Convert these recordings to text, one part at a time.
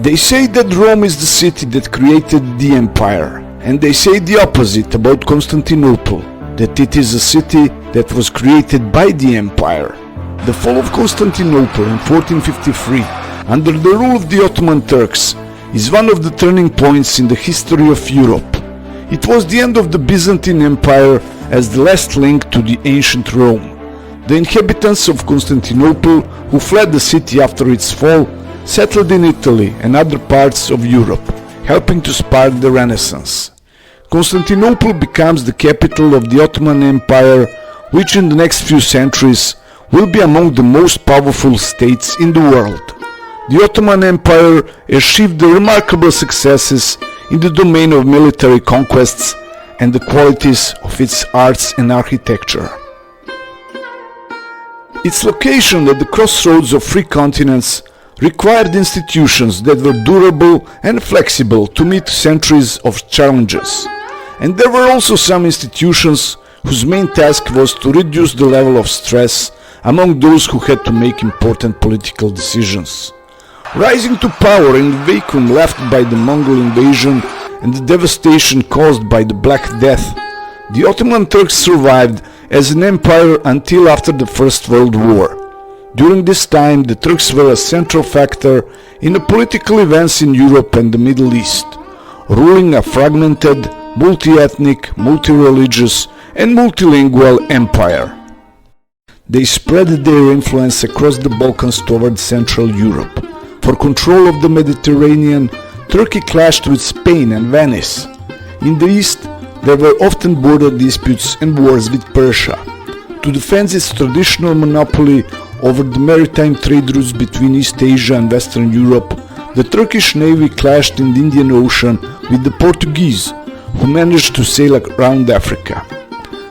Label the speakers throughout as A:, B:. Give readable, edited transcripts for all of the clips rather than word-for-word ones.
A: They say that Rome is the city that created the empire, and they say the opposite about Constantinople, that it is a city that was created by the empire. The fall of Constantinople in 1453, under the rule of the Ottoman Turks, is one of the turning points in the history of Europe. It was the end of the Byzantine Empire as the last link to the ancient Rome. The inhabitants of Constantinople, who fled the city after its fall, settled in Italy and other parts of Europe, helping to spark the Renaissance. Constantinople becomes the capital of the Ottoman Empire, which in the next few centuries will be among the most powerful states in the world. The Ottoman Empire achieved the remarkable successes in the domain of military conquests and the qualities of its arts and architecture. Its location at the crossroads of three continents required institutions that were durable and flexible to meet centuries of challenges. And there were also some institutions whose main task was to reduce the level of stress among those who had to make important political decisions. Rising to power in the vacuum left by the Mongol invasion and the devastation caused by the Black Death, the Ottoman Turks survived as an empire until after the First World War. During this time, the Turks were a central factor in the political events in Europe and the Middle East, ruling a fragmented, multi-ethnic, multi-religious and multilingual empire. They spread their influence across the Balkans toward Central Europe. For control of the Mediterranean, Turkey clashed with Spain and Venice. In the east, there were often border disputes and wars with Persia. To defend its traditional monopoly over the maritime trade routes between East Asia and Western Europe, the Turkish navy clashed in the Indian Ocean with the Portuguese, who managed to sail around Africa.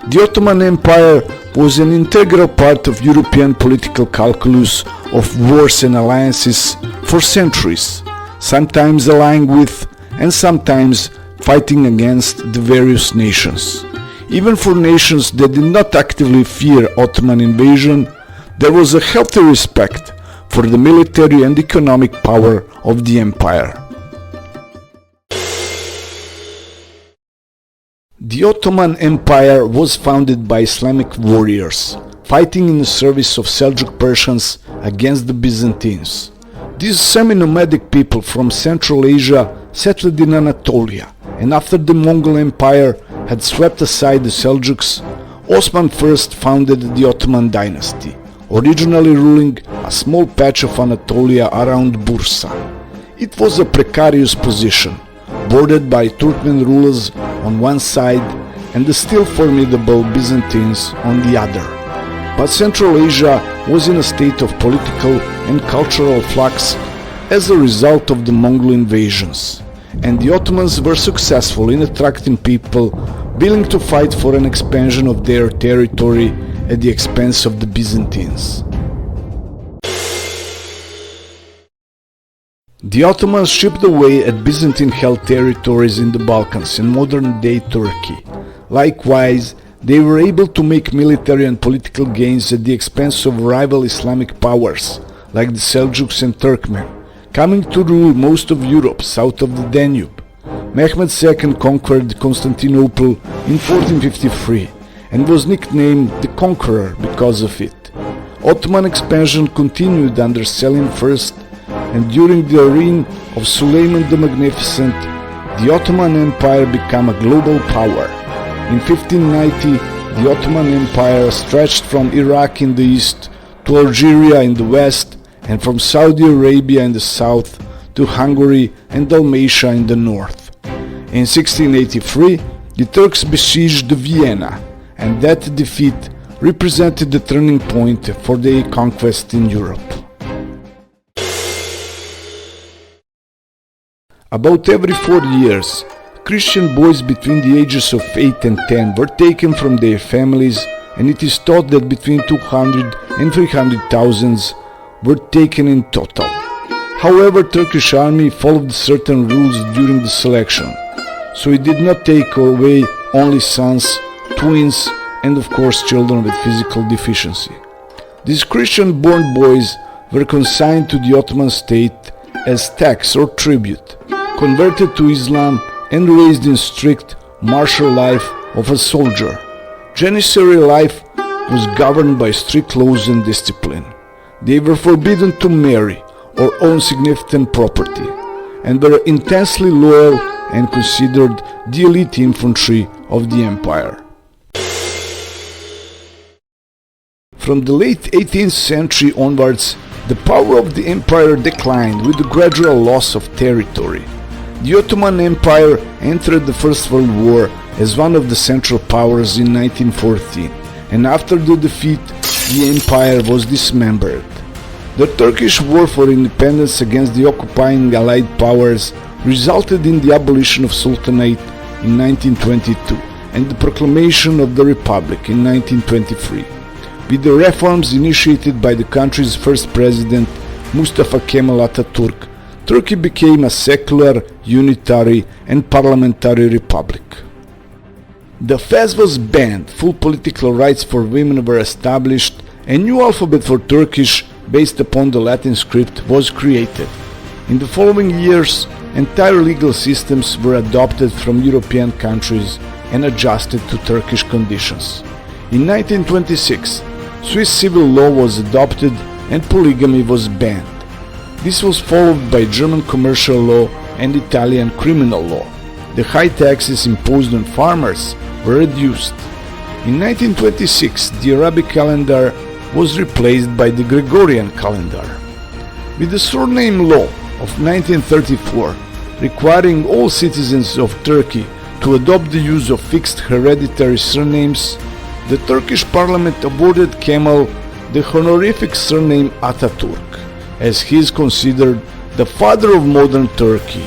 A: The Ottoman Empire was an integral part of European political calculus of wars and alliances for centuries, sometimes allying with and sometimes fighting against the various nations. Even for nations that did not actively fear Ottoman invasion, there was a healthy respect for the military and economic power of the empire. The Ottoman Empire was founded by Islamic warriors, fighting in the service of Seljuk Persians against the Byzantines. These semi-nomadic people from Central Asia settled in Anatolia, and after the Mongol Empire had swept aside the Seljuks, Osman I founded the Ottoman dynasty, originally ruling a small patch of Anatolia around Bursa. It was a precarious position, bordered by Turkmen rulers on one side and the still formidable Byzantines on the other. But Central Asia was in a state of political and cultural flux as a result of the Mongol invasions, and the Ottomans were successful in attracting people willing to fight for an expansion of their territory at the expense of the Byzantines. The Ottomans chipped away at Byzantine-held territories in the Balkans and modern-day Turkey. Likewise, they were able to make military and political gains at the expense of rival Islamic powers, like the Seljuks and Turkmen, coming to rule most of Europe south of the Danube. Mehmed II conquered Constantinople in 1453 and was nicknamed the Conqueror because of it. Ottoman expansion continued under Selim I, and during the reign of Suleiman the Magnificent, the Ottoman Empire became a global power. In 1590, the Ottoman Empire stretched from Iraq in the east to Algeria in the west, and from Saudi Arabia in the south to Hungary and Dalmatia in the north. In 1683, the Turks besieged Vienna, and that defeat represented the turning point for their conquest in Europe. About every 4 years, Christian boys between the ages of 8 and 10 were taken from their families, and it is thought that between 200 and 300,000 were taken in total. However, Turkish army followed certain rules during the selection, so it did not take away only sons, twins, and of course children with physical deficiency. These Christian-born boys were consigned to the Ottoman state as tax or tribute, converted to Islam and raised in strict martial life of a soldier. Janissary life was governed by strict laws and discipline. They were forbidden to marry or own significant property, and were intensely loyal and considered the elite infantry of the empire. From the late 18th century onwards, the power of the empire declined with the gradual loss of territory. The Ottoman Empire entered the First World War as one of the central powers in 1914, and after the defeat, the empire was dismembered. The Turkish War for Independence against the occupying Allied powers resulted in the abolition of Sultanate in 1922 and the proclamation of the Republic in 1923. With the reforms initiated by the country's first president, Mustafa Kemal Atatürk, Turkey became a secular, unitary and parliamentary republic. The fez was banned, full political rights for women were established, a new alphabet for Turkish based upon the Latin script was created. In the following years, entire legal systems were adopted from European countries and adjusted to Turkish conditions. In 1926, Swiss civil law was adopted and polygamy was banned. This was followed by German commercial law and Italian criminal law. The high taxes imposed on farmers were reduced. In 1926, the Arabic calendar was replaced by the Gregorian calendar. With the surname law of 1934, requiring all citizens of Turkey to adopt the use of fixed hereditary surnames, the Turkish parliament awarded Kemal the honorific surname Atatürk, as he is considered the father of modern Turkey,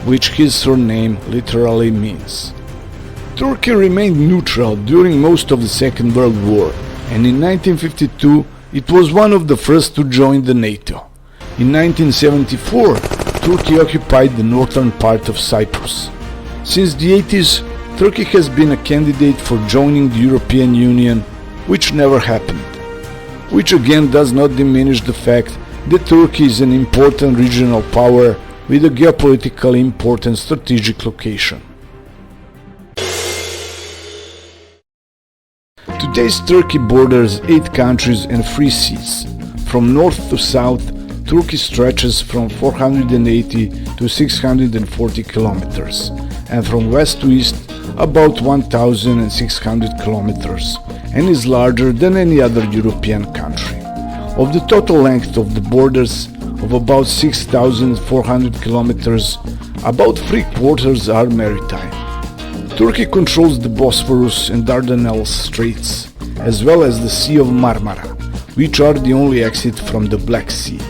A: which his surname literally means. Turkey remained neutral during most of the Second World War, and in 1952 it was one of the first to join the NATO. In 1974, Turkey occupied the northern part of Cyprus. Since the 80s, Turkey has been a candidate for joining the European Union, which never happened. Which again does not diminish the fact that Turkey is an important regional power with a geopolitically important strategic location. Today's Turkey borders 8 countries and 3 seas. From north to south, Turkey stretches from 480 to 640 kilometers, and from west to east about 1,600 kilometers, and is larger than any other European country. Of the total length of the borders of about 6,400 kilometers, about 3/4 are maritime. Turkey controls the Bosphorus and Dardanelles Straits, as well as the Sea of Marmara, which are the only exit from the Black Sea.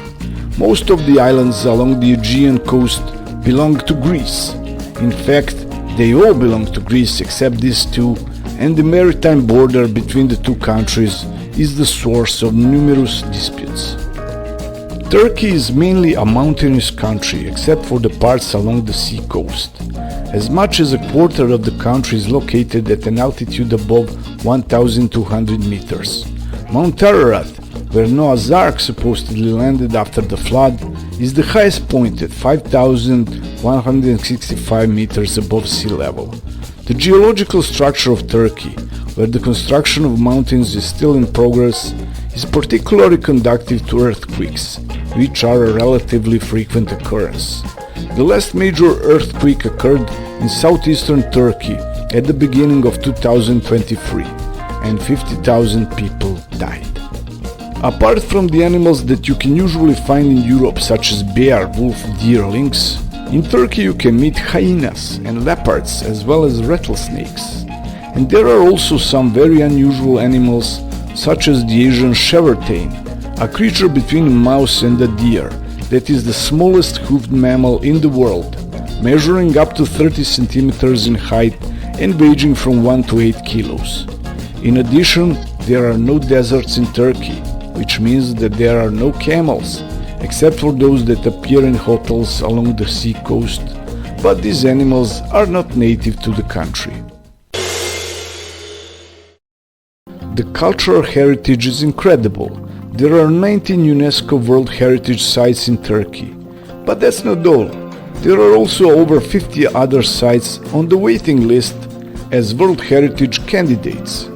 A: Most of the islands along the Aegean coast belong to Greece. In fact, they all belong to Greece except these two, and the maritime border between the two countries is the source of numerous disputes. Turkey is mainly a mountainous country except for the parts along the sea coast. As much as a quarter of the country is located at an altitude above 1,200 meters. Mount Ararat, where Noah's Ark supposedly landed after the flood, is the highest point at 5,165 meters above sea level. The geological structure of Turkey, where the construction of mountains is still in progress, is particularly conducive to earthquakes, which are a relatively frequent occurrence. The last major earthquake occurred in southeastern Turkey at the beginning of 2023, and 50,000 people died. Apart from the animals that you can usually find in Europe, such as bear, wolf, deer, lynx, in Turkey you can meet hyenas and leopards as well as rattlesnakes. And there are also some very unusual animals, such as the Asian shevartane, a creature between a mouse and a deer that is the smallest hoofed mammal in the world, measuring up to 30 centimeters in height and weighing from 1 to 8 kilos. In addition, there are no deserts in Turkey, which means that there are no camels, except for those that appear in hotels along the sea coast, but these animals are not native to the country. The cultural heritage is incredible. There are 19 UNESCO World Heritage Sites in Turkey. But that's not all. There are also over 50 other sites on the waiting list as World Heritage candidates.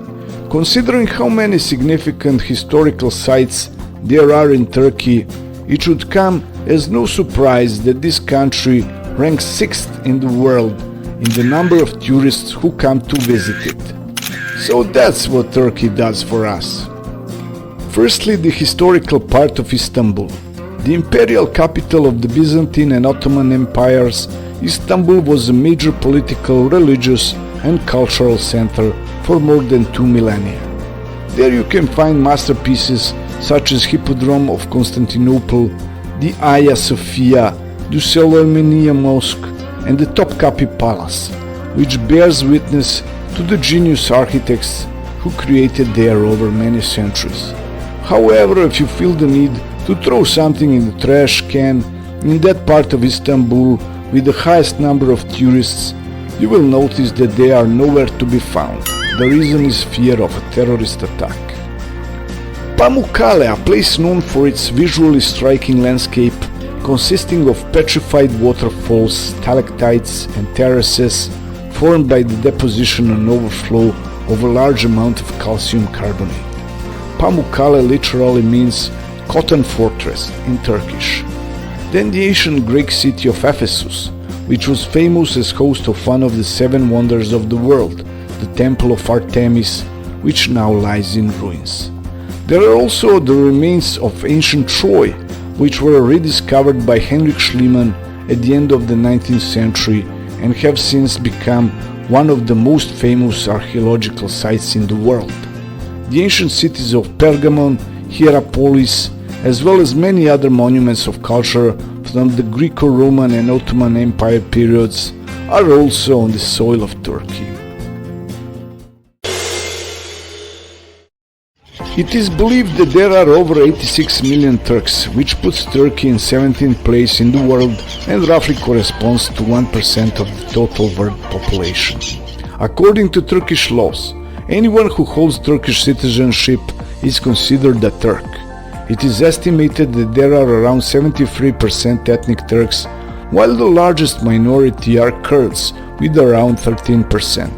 A: Considering how many significant historical sites there are in Turkey, it should come as no surprise that this country ranks 6th in the world in the number of tourists who come to visit it. So that's what Turkey does for us. Firstly, the historical part of Istanbul. The imperial capital of the Byzantine and Ottoman empires, Istanbul was a major political, religious and cultural center for more than 2 millennia. There you can find masterpieces such as Hippodrome of Constantinople, the Hagia Sophia, the Suleymaniye Mosque and the Topkapi Palace, which bears witness to the genius architects who created there over many centuries. However, if you feel the need to throw something in the trash can in that part of Istanbul with the highest number of tourists, you will notice that they are nowhere to be found. The reason is fear of a terrorist attack. Pamukkale, a place known for its visually striking landscape, consisting of petrified waterfalls, stalactites and terraces formed by the deposition and overflow of a large amount of calcium carbonate. Pamukkale literally means cotton fortress in Turkish. Then the ancient Greek city of Ephesus, which was famous as host of one of the 7 wonders of the world, the Temple of Artemis, which now lies in ruins. There are also the remains of ancient Troy, which were rediscovered by Heinrich Schliemann at the end of the 19th century and have since become one of the most famous archaeological sites in the world. The ancient cities of Pergamon, Hierapolis, as well as many other monuments of culture from the Greco-Roman and Ottoman Empire periods, are also on the soil of Turkey. It is believed that there are over 86 million Turks, which puts Turkey in 17th place in the world and roughly corresponds to 1% of the total world population. According to Turkish laws, anyone who holds Turkish citizenship is considered a Turk. It is estimated that there are around 73% ethnic Turks, while the largest minority are Kurds with around 13%.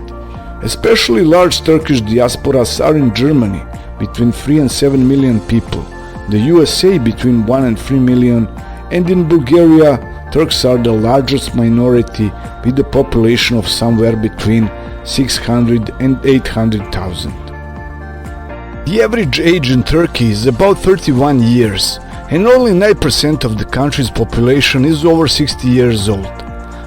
A: Especially large Turkish diasporas are in Germany, between 3 and 7 million people, the USA between 1 and 3 million, and in Bulgaria, Turks are the largest minority with a population of somewhere between 600 and 800,000. The average age in Turkey is about 31 years, and only 9% of the country's population is over 60 years old.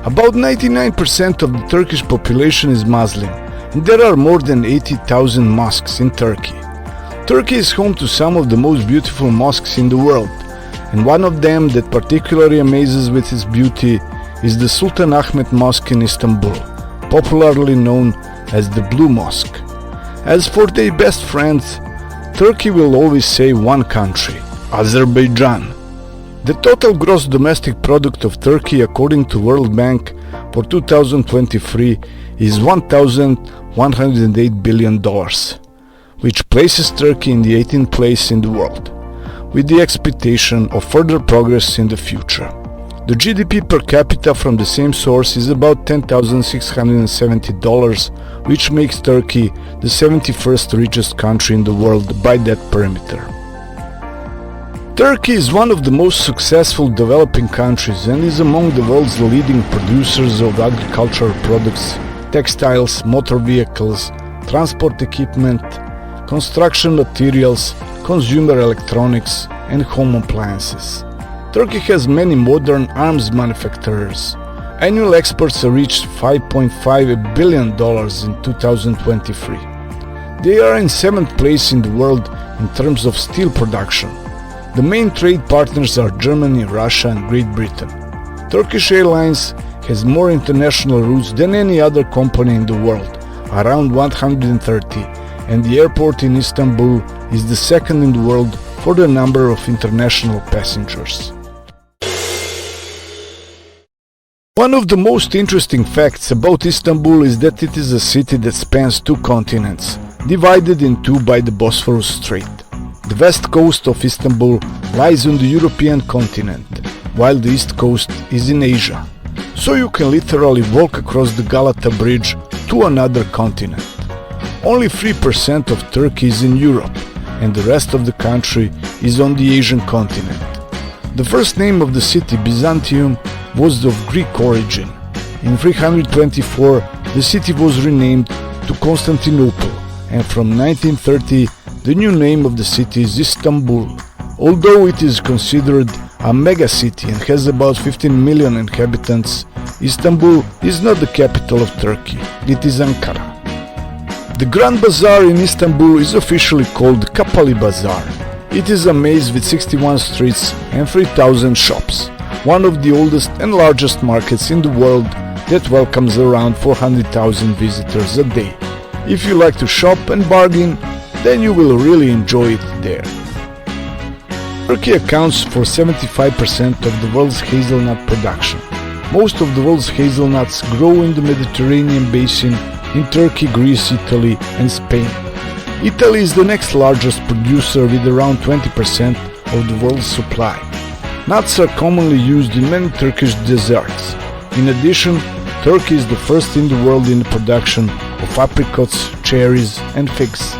A: About 99% of the Turkish population is Muslim, and there are more than 80,000 mosques in Turkey. Turkey is home to some of the most beautiful mosques in the world, and one of them that particularly amazes with its beauty is the Sultan Ahmet Mosque in Istanbul, popularly known as the Blue Mosque. As for their best friends, Turkey will always say one country, Azerbaijan. The total gross domestic product of Turkey, according to World Bank, for 2023 is $1,108 billion, which places Turkey in the 18th place in the world, with the expectation of further progress in the future. The GDP per capita from the same source is about $10,670, which makes Turkey the 71st richest country in the world by that parameter. Turkey is one of the most successful developing countries and is among the world's leading producers of agricultural products, textiles, motor vehicles, transport equipment, construction materials, consumer electronics, and home appliances. Turkey has many modern arms manufacturers. Annual exports reached $5.5 billion in 2023. They are in 7th place in the world in terms of steel production. The main trade partners are Germany, Russia, and Great Britain. Turkish Airlines has more international routes than any other company in the world, around 130, and the airport in Istanbul is the 2nd in the world for the number of international passengers. One of the most interesting facts about Istanbul is that it is a city that spans 2 continents, divided in 2 by the Bosphorus Strait. The west coast of Istanbul lies on the European continent, while the east coast is in Asia. So you can literally walk across the Galata Bridge to another continent. Only 3% of Turkey is in Europe, and the rest of the country is on the Asian continent. The first name of the city, Byzantium, was of Greek origin. In 324, the city was renamed to Constantinople, and from 1930, the new name of the city is Istanbul. Although it is considered a megacity and has about 15 million inhabitants, Istanbul is not the capital of Turkey, it is Ankara. The Grand Bazaar in Istanbul is officially called Kapalı Bazaar. It is a maze with 61 streets and 3,000 shops, one of the oldest and largest markets in the world that welcomes around 400,000 visitors a day. If you like to shop and bargain, then you will really enjoy it there. Turkey accounts for 75% of the world's hazelnut production. Most of the world's hazelnuts grow in the Mediterranean basin in Turkey, Greece, Italy, and Spain. Italy is the next largest producer with around 20% of the world's supply. Nuts are commonly used in many Turkish desserts. In addition, Turkey is the first in the world in the production of apricots, cherries, and figs.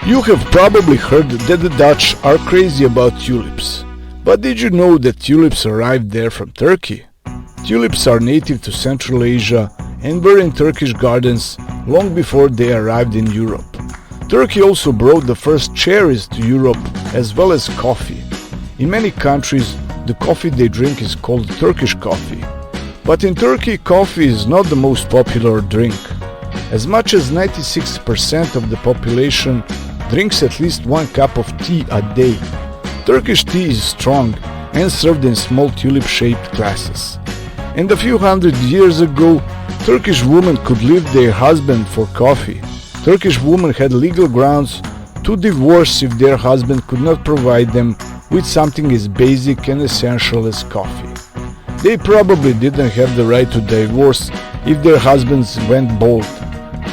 A: You have probably heard that the Dutch are crazy about tulips. But did you know that tulips arrived there from Turkey? Tulips are native to Central Asia and were in Turkish gardens long before they arrived in Europe. Turkey also brought the first cherries to Europe as well as coffee. In many countries, the coffee they drink is called Turkish coffee. But in Turkey, coffee is not the most popular drink. As much as 96% of the population drinks at least 1 cup of tea a day. Turkish tea is strong and served in small tulip-shaped glasses. And a few hundred years ago, Turkish women could leave their husband for coffee. Turkish women had legal grounds to divorce if their husband could not provide them with something as basic and essential as coffee. They probably didn't have the right to divorce if their husbands went bald.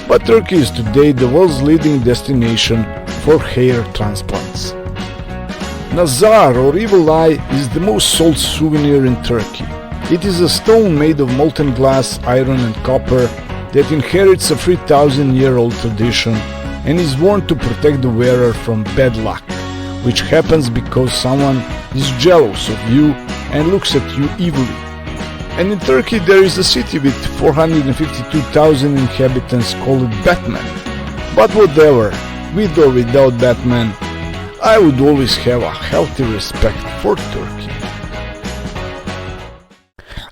A: But Turkey is today the world's leading destination for hair transplants. Nazar, or evil eye, is the most sold souvenir in Turkey. It is a stone made of molten glass, iron and copper that inherits a 3,000-year-old tradition and is worn to protect the wearer from bad luck, which happens because someone is jealous of you and looks at you evilly. And in Turkey there is a city with 452,000 inhabitants called Batman. But whatever, with or without Batman, I would always have a healthy respect for Turkey.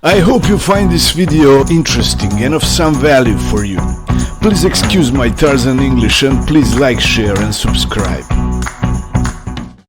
A: I hope you find this video interesting and of some value for you. Please excuse my Tarzan English and please like, share and subscribe.